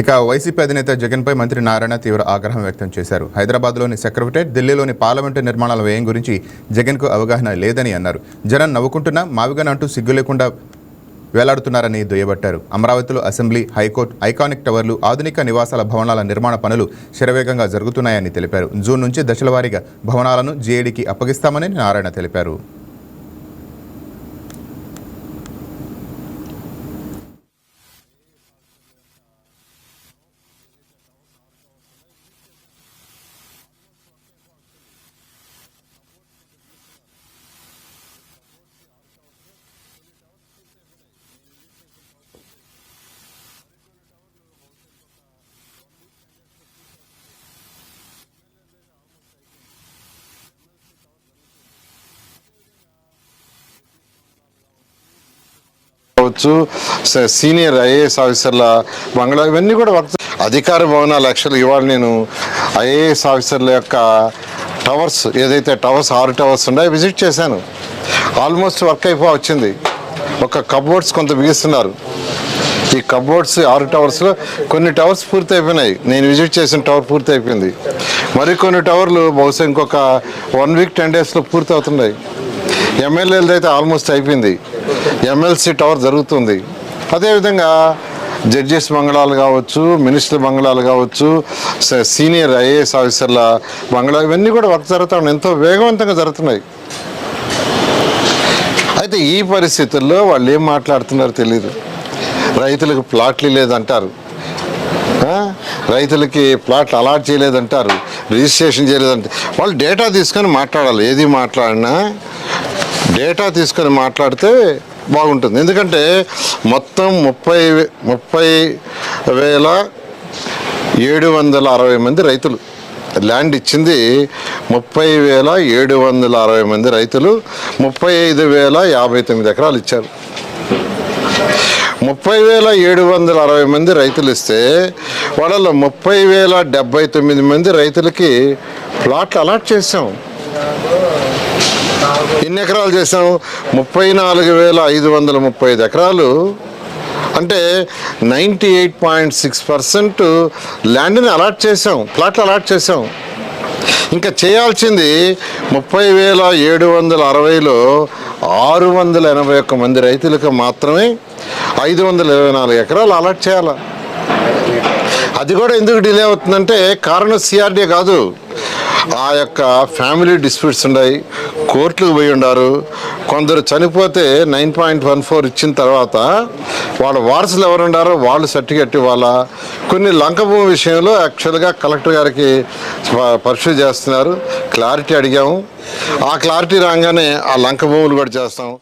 ఇక వైసీపీ అధినేత జగన్పై మంత్రి నారాయణ తీవ్ర ఆగ్రహం వ్యక్తం చేశారు. హైదరాబాద్లోని సెక్రటరియట్, ఢిల్లీలోని పార్లమెంటు నిర్మాణాల వ్యయం గురించి జగన్కు అవగాహన లేదని అన్నారు. జనం నవ్వుకుంటున్నా మావిగన్ అంటూ సిగ్గు లేకుండా వేలాడుతున్నారని దుయ్యబట్టారు. అమరావతిలో అసెంబ్లీ, హైకోర్టు, ఐకానిక్ టవర్లు, ఆధునిక నివాసాల భవనాల నిర్మాణ పనులు శరవేగంగా జరుగుతున్నాయని తెలిపారు. జూన్ నుంచి దశలవారీగా భవనాలను జేఏడీకి అప్పగిస్తామని నారాయణ తెలిపారు. సీనియర్ ఐఏఎస్ ఆఫీసర్ల బంగ్లా ఇవన్నీ కూడా అధికార భవనాలు. యాక్చువల్గా ఇవాళ నేను ఐఏఎస్ ఆఫీసర్ల యొక్క టవర్స్, ఏదైతే టవర్స్ 6 టవర్స్ ఉన్నాయో విజిట్ చేశాను. ఆల్మోస్ట్ వర్క్ వచ్చింది. ఒక కబోర్డ్స్ కొంత బిగిస్తున్నారు. ఈ కబోర్డ్స్ 6 టవర్స్లో కొన్ని టవర్స్ పూర్తి అయిపోయినాయి. నేను విజిట్ చేసిన టవర్ పూర్తి అయిపోయింది. మరికొన్ని టవర్లు బహుశా ఇంకొక 1 వీక్ 10 డేస్లో పూర్తి అవుతున్నాయి. ఎమ్మెల్యేలది అయితే ఆల్మోస్ట్ అయిపోయింది. ఎమ్మెల్సీ టవర్ జరుగుతుంది. అదేవిధంగా జడ్జెస్ బంగ్లాలు కావచ్చు, మినిస్టర్ బంగ్లాలు కావచ్చు, సీనియర్ ఐఏఎస్ ఆఫీసర్ల బంగ్లా ఇవన్నీ కూడా వర్క్ జరుగుతాయి. ఎంతో వేగవంతంగా జరుగుతున్నాయి. అయితే ఈ పరిస్థితుల్లో వాళ్ళు ఏం మాట్లాడుతున్నారో తెలియదు. రైతులకు ప్లాట్లు లేదంటారు, రైతులకి ప్లాట్లు అలాట్ చేయలేదంటారు, రిజిస్ట్రేషన్ చేయలేదంటే వాళ్ళు డేటా తీసుకొని మాట్లాడాలి. ఏది మాట్లాడినా డేటా తీసుకొని మాట్లాడితే బాగుంటుంది. ఎందుకంటే మొత్తం 30,760 మంది రైతులు ల్యాండ్ ఇచ్చింది. 30,760 మంది రైతులు 35,059 ఎకరాలు ఇచ్చారు. 30,760 మంది రైతులు ఇస్తే వాళ్ళలో 30,079 మంది రైతులకి ప్లాట్లు అలాట్ చేసాం. ఎన్ని ఎకరాలు చేసాం? 34,535 ఎకరాలు. అంటే 98.6% ల్యాండ్ని అలాట్ చేసాం, ప్లాట్లు అలాట్ చేసాం. ఇంకా చేయాల్సింది 30,760లో 681 మంది రైతులకు మాత్రమే 524 ఎకరాలు అలాట్ చేయాలి. అది కూడా ఎందుకు డిలే అవుతుందంటే కారణం సిఆర్డీ కాదు, ఆ యొక్క ఫ్యామిలీ డిస్ప్యూట్స్ ఉన్నాయి, కోర్టులకు పోయి ఉన్నారు. కొందరు చనిపోతే 9.14 ఇచ్చిన తర్వాత వాళ్ళ వారసులు ఎవరు ఉన్నారో వాళ్ళు సర్టిఫికెట్ ఇవ్వాలా. కొన్ని లంక భూమి విషయంలో యాక్చువల్గా కలెక్టర్ గారికి పరిశీలన చేస్తున్నారు. క్లారిటీ అడిగాము. ఆ క్లారిటీ రాగానే ఆ లంక భూములు కూడా చేస్తాం.